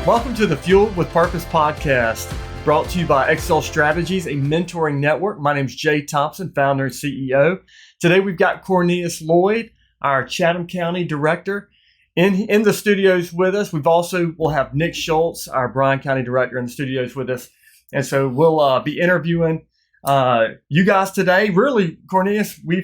Welcome to the Fueled with Purpose podcast, brought to you by Xcel Strategies, a mentoring network. My name is Jay Thompson, founder and CEO. Today we've got Cornelius Lloyd, our Chatham County Director, in the studios with us. We'll have Nick Schultz, our Bryan County Director, in the studios with us. And so we'll be interviewing you guys today. Really, Cornelius, we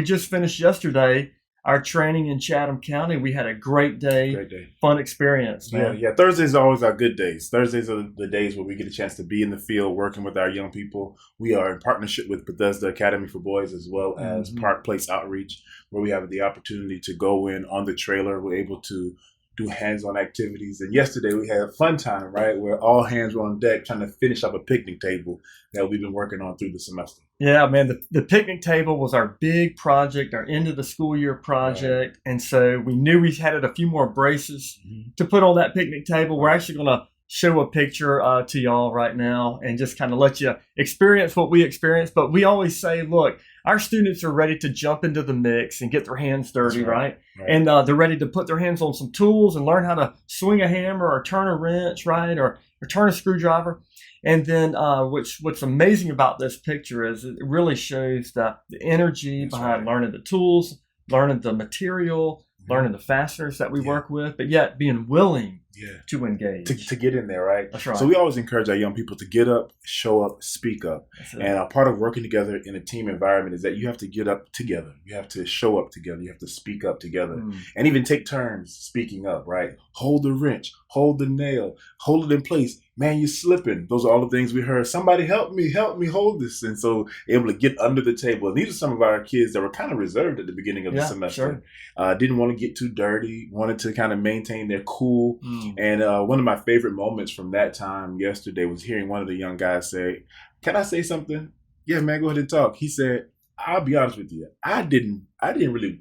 just finished yesterday our training in Chatham County. We had a great day. Fun experience, man. Yeah. Thursdays are always our good days. Thursdays are the days where we get a chance to be in the field working with our young people. We are in partnership with Bethesda Academy for Boys as well as Park Place Outreach, where we have the opportunity to go in on the trailer. We're able to do hands-on activities. And yesterday we had a fun time, right, where all hands were on deck trying to finish up a picnic table that we've been working on through the semester. Yeah, man, the picnic table was our big project, our end of the school year project. Right. And so we knew we had a few more braces to put on that picnic table. We're actually going to show a picture to y'all right now and just kind of let you experience what we experienced. But we always say, look, our students are ready to jump into the mix and get their hands dirty, right? And they're ready to put their hands on some tools and learn how to swing a hammer or turn a wrench, right? Or turn a screwdriver. And then what's amazing about this picture is it really shows the energy behind learning the tools, learning the material, learning the fasteners that we work with, but yet being willing to engage. To get in there, right? That's right. So we always encourage our young people to get up, show up, speak up. And a part of working together in a team environment is that you have to get up together. You have to show up together. You have to speak up together. And even take turns speaking up, right? Hold the wrench, hold the nail, hold it in place. Man, you're slipping. Those are all the things we heard. Somebody help me hold this. And so able to get under the table. And these are some of our kids that were kind of reserved at the beginning of the semester. Didn't want to get too dirty, wanted to kind of maintain their cool. And one of my favorite moments from that time yesterday was hearing one of the young guys say, "Can I say something?" "Yeah, man, go ahead and talk." He said, "I'll be honest with you. I didn't really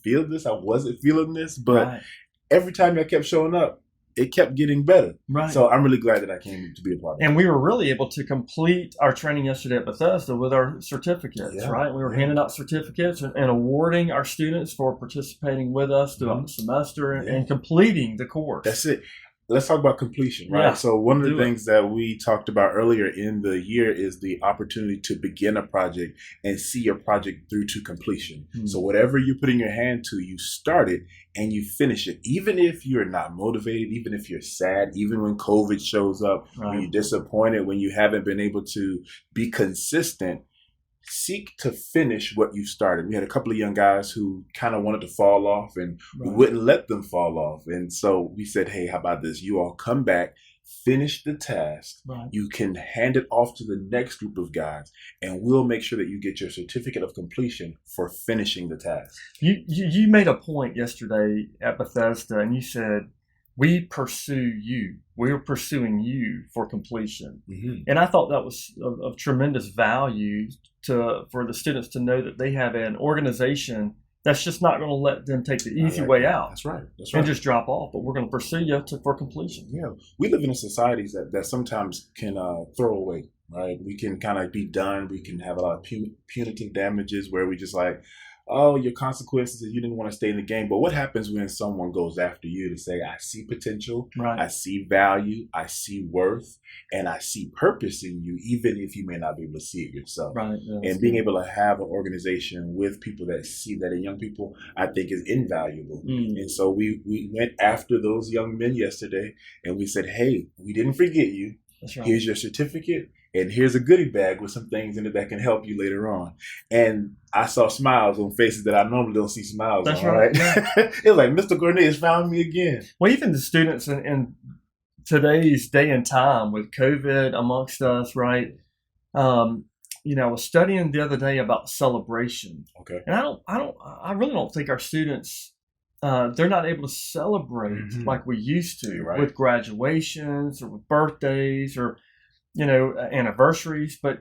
feel this. I wasn't feeling this, but every time I kept showing up, it kept getting better." Right. So I'm really glad that I came to be a part of it. And we were really able to complete our training yesterday at Bethesda with our certificates, right? We were handing out certificates and awarding our students for participating with us throughout the semester and completing the course. That's it. Let's talk about completion, right? So one of the things that we talked about earlier in the year is the opportunity to begin a project and see your project through to completion. So whatever you put in your hand to, you start it and you finish it. Even if you're not motivated, even if you're sad, even when COVID shows up, when you're disappointed, when you haven't been able to be consistent, seek to finish what you started. We had a couple of young guys who kind of wanted to fall off and we wouldn't let them fall off. And so we said, hey, how about this? You all come back, finish the task. You can hand it off to the next group of guys and we'll make sure that you get your certificate of completion for finishing the task. You made a point yesterday at Bethesda and you said, we pursue you. We're pursuing you for completion. And I thought that was of tremendous value for the students to know that they have an organization that's just not going to let them take the easy way out. That's right. And just drop off, but we're going to pursue you for completion. Yeah. We live in a society that sometimes can throw away, right? We can kind of be done. We can have a lot of punitive damages where we just like, oh, your consequences is you didn't want to stay in the game. But what happens when someone goes after you to say, I see potential, I see value, I see worth, and I see purpose in you, even if you may not be able to see it yourself. And being able to have an organization with people that see that in young people, I think is invaluable. And so we went after those young men yesterday and we said, hey, we didn't forget you. Here's your certificate. And here's a goodie bag with some things in it that can help you later on. And I saw smiles on faces that I normally don't see smiles on. Right? It was like, Mr. Cornelius found me again. Well, even the students in today's day and time with COVID amongst us, right? I was studying the other day about celebration. And I really don't think our students, they're not able to celebrate like we used to with graduations or with birthdays or anniversaries, but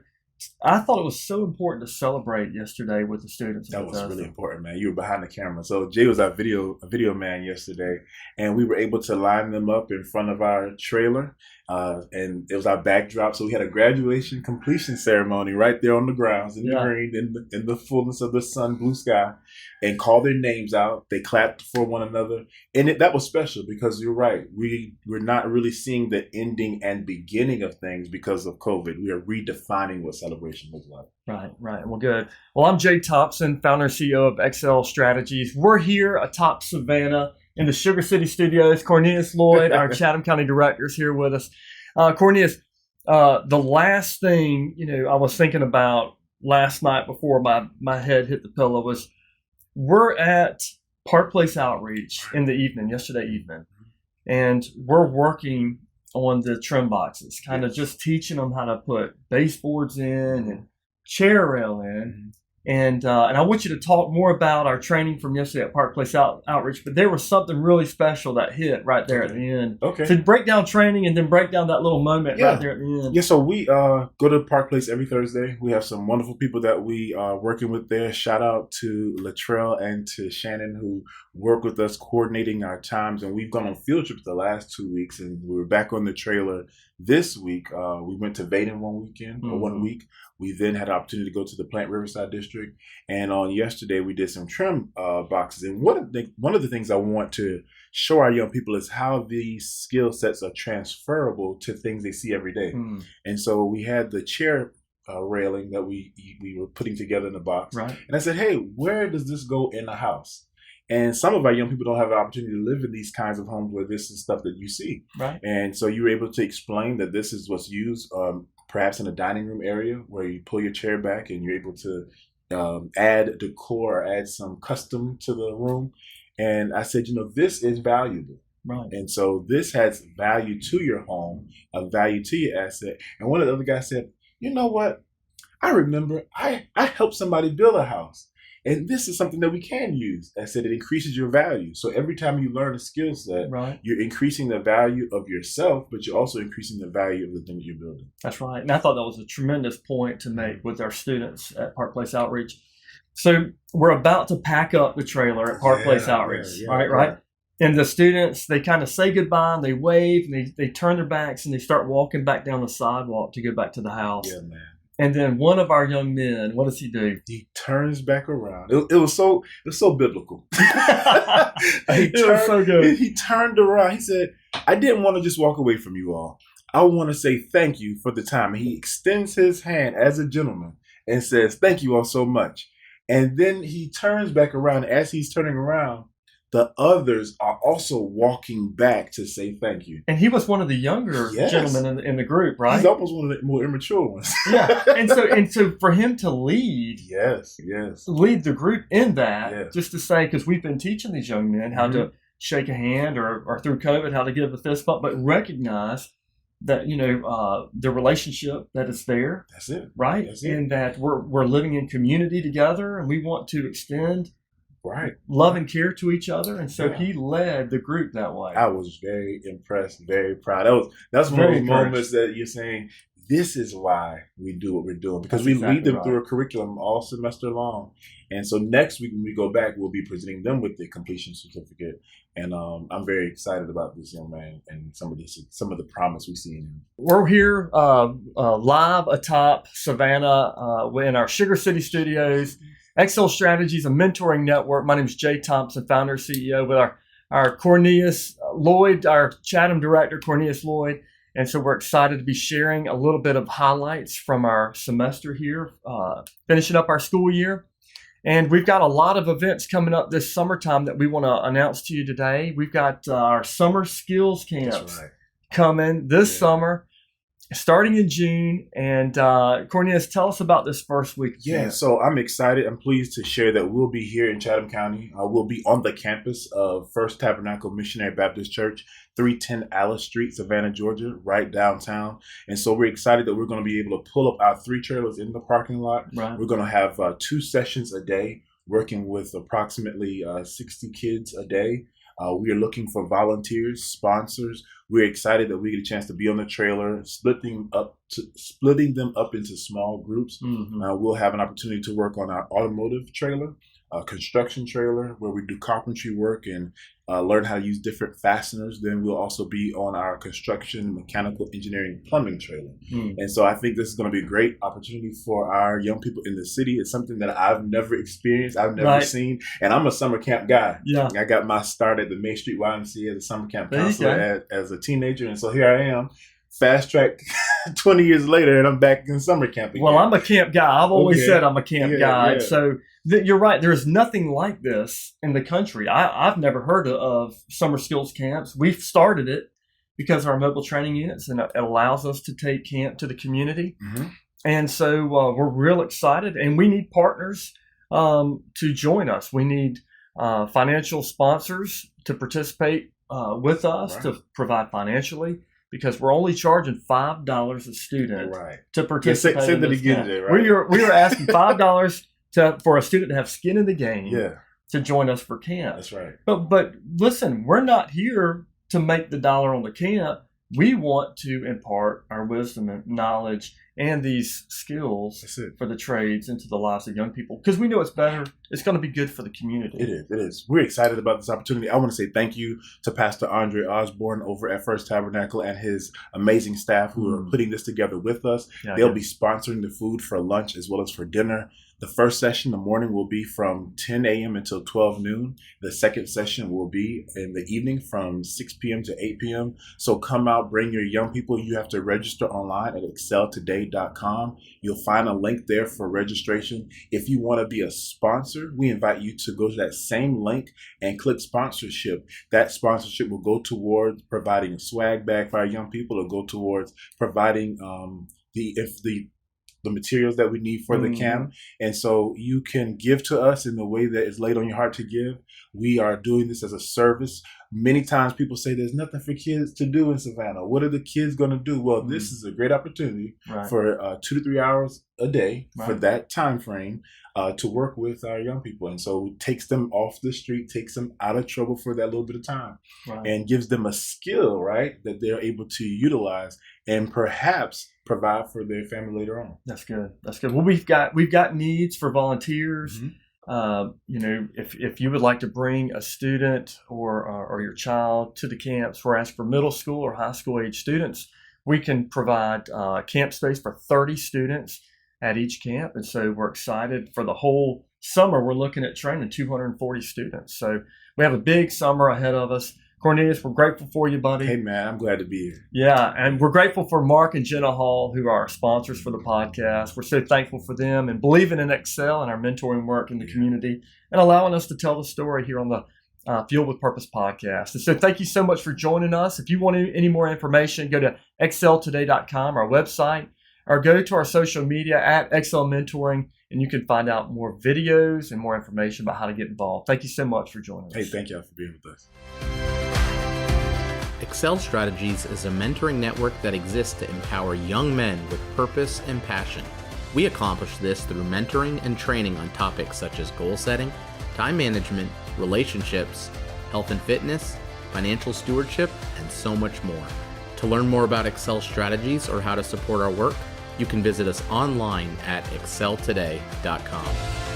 I thought it was so important to celebrate yesterday with the students. That was really important, man. You were behind the camera. So Jay was our video man yesterday, and we were able to line them up in front of our trailer, and it was our backdrop. So we had a graduation completion ceremony right there on the grounds in the green, in the fullness of the sun, blue sky, and called their names out. They clapped for one another, and that was special because you're right. We're not really seeing the ending and beginning of things because of COVID. We are redefining what celebration looks like. Right. Well, good. Well, I'm Jay Thompson, founder and CEO of Xcel Strategies. We're here atop Savannah in the Sugar City studios. Cornelius Lloyd, our Chatham County director, is here with us. Cornelius, the last thing I was thinking about last night before my head hit the pillow was we're at Park Place Outreach in the evening, yesterday evening, and we're working on the trim boxes, kind of just teaching them how to put baseboards in and chair rail in. And I want you to talk more about our training from yesterday at Park Place Outreach, but there was something really special that hit right there at the end. Okay. So break down training and then break down that little moment right there at the end. Yeah, so we go to Park Place every Thursday. We have some wonderful people that we are working with there. Shout out to Latrell and to Shannon who work with us coordinating our times. And we've gone on field trips the last 2 weeks, and we were back on the trailer this week. We went to Vaden one week. We then had an opportunity to go to the Plant Riverside District. And on yesterday, we did some trim boxes. And one of the things I want to show our young people is how these skill sets are transferable to things they see every day. And so we had the chair railing that we were putting together in the box. Right. And I said, hey, where does this go in the house? And some of our young people don't have the opportunity to live in these kinds of homes where this is stuff that you see. Right. And so you were able to explain that this is what's used perhaps in a dining room area where you pull your chair back and you're able to add decor or add some custom to the room. And I said, this is valuable. Right. And so this has value to your home, a value to your asset. And one of the other guys said, you know what? I remember I helped somebody build a house. And this is something that we can use. I said it increases your value. So every time you learn a skill set, you're increasing the value of yourself, but you're also increasing the value of the thing that you're building. That's right. And I thought that was a tremendous point to make with our students at Park Place Outreach. So we're about to pack up the trailer at Park Place Outreach, right? And the students, they kind of say goodbye and they wave and they turn their backs and they start walking back down the sidewalk to go back to the house. Yeah, man. And then one of our young men, what does he do? He turns back around. It was so biblical. It was so good. He turned around. He said, I didn't want to just walk away from you all. I want to say thank you for the time. And he extends his hand as a gentleman and says, thank you all so much. And then he turns back around. As he's turning around, the others are also walking back to say thank you. And he was one of the younger gentlemen in the group, right? He's almost one of the more immature ones. Yeah. And so for him to lead lead the group in that, just to say, because we've been teaching these young men how to shake a hand or through COVID, how to give a fist bump, but recognize that, the relationship that is there. That's it. Right? That's it. And that we're living in community together and we want to extend love and care to each other, and so he led the group that way. I was very impressed, very proud. That's one of those moments that you're saying, this is why we do what we're doing, because we lead them through a curriculum all semester long. And so next week when we go back, we'll be presenting them with the completion certificate. And I'm very excited about this young man and some of the promise we see in him. We're here live atop Savannah in our Sugar City studios. Xcel Strategies, a mentoring network. My name is Jay Thompson, founder and CEO, with our Cornelius Lloyd, our Chatham director, Cornelius Lloyd. And so we're excited to be sharing a little bit of highlights from our semester here, finishing up our school year. And we've got a lot of events coming up this summertime that we want to announce to you today. We've got our Summer Skills Camps coming this summer, starting in June. And Cornelius, tell us about this first week. Yeah, so I'm excited. I'm pleased to share that we'll be here in Chatham County. We'll be on the campus of First Tabernacle Missionary Baptist Church, 310 Alice Street, Savannah, Georgia, right downtown. And so we're excited that we're going to be able to pull up our 3 trailers in the parking lot. Right. We're going to have 2 sessions a day, working with approximately 60 kids a day. We are looking for volunteers, sponsors. We're excited that we get a chance to be on the trailer, splitting them up into small groups. We'll have an opportunity to work on our automotive trailer, construction trailer, where we do carpentry work and learn how to use different fasteners. Then we'll also be on our construction, mechanical engineering, plumbing trailer. And so I think this is going to be a great opportunity for our young people in the city. It's something that I've never experienced, I've never seen, and I'm a summer camp guy. Yeah, I got my start at the Main Street YMCA as a summer camp counselor as a teenager, and so here I am. Fast track 20 years later, and I'm back in summer camp again. Well, I'm a camp guy. I've always said I'm a camp guy. Yeah. So you're right. There's nothing like this in the country. I've never heard of summer skills camps. We've started it because of our mobile training units, and it allows us to take camp to the community. And so we're real excited, and we need partners to join us. We need financial sponsors to participate with us, to provide financially, because we're only charging $5 a student to participate. Say that again, Jay, right? We are asking $5 for a student to have skin in the game to join us for camp. That's right. But listen, we're not here to make the dollar on the camp. We want to impart our wisdom and knowledge and these skills for the trades into the lives of young people, because we know it's better. It's going to be good for the community. It is. We're excited about this opportunity. I want to say thank you to Pastor Andre Osborne over at First Tabernacle and his amazing staff who are putting this together with us. They'll be sponsoring the food for lunch as well as for dinner. The first session in the morning will be from 10 a.m. until 12 noon. The second session will be in the evening from 6 p.m. to 8 p.m. So come out, bring your young people. You have to register online at xceltoday.com. You'll find a link there for registration. If you want to be a sponsor, we invite you to go to that same link and click sponsorship. That sponsorship will go towards providing a swag bag for our young people, or go towards providing the materials that we need for the camp. And so you can give to us in the way that is laid on your heart to give. We are doing this as a service. Many times people say there's nothing for kids to do in Savannah. What are the kids going to do? Well, this is a great opportunity for 2 to 3 hours a day for that time frame to work with our young people. And so it takes them off the street, takes them out of trouble for that little bit of time, and gives them a skill, that they're able to utilize and perhaps provide for their family later on. That's good. Well, we've got needs for volunteers. If you would like to bring a student or your child to the camps, we're asking for middle school or high school age students. We can provide camp space for 30 students at each camp. And so we're excited for the whole summer. We're looking at training 240 students. So we have a big summer ahead of us. Cornelius, we're grateful for you, buddy. Hey, man, I'm glad to be here. Yeah, and we're grateful for Mark and Jenna Hall, who are our sponsors for the podcast. We're so thankful for them and believing in Xcel and our mentoring work in the community and allowing us to tell the story here on the Fueled with Purpose podcast. And so thank you so much for joining us. If you want any more information, go to xceltoday.com, our website, or go to our social media at Xcel Mentoring, and you can find out more videos and more information about how to get involved. Thank you so much for joining us. Hey, thank y'all for being with us. Xcel Strategies is a mentoring network that exists to empower young men with purpose and passion. We accomplish this through mentoring and training on topics such as goal setting, time management, relationships, health and fitness, financial stewardship, and so much more. To learn more about Xcel Strategies or how to support our work, you can visit us online at xceltoday.com.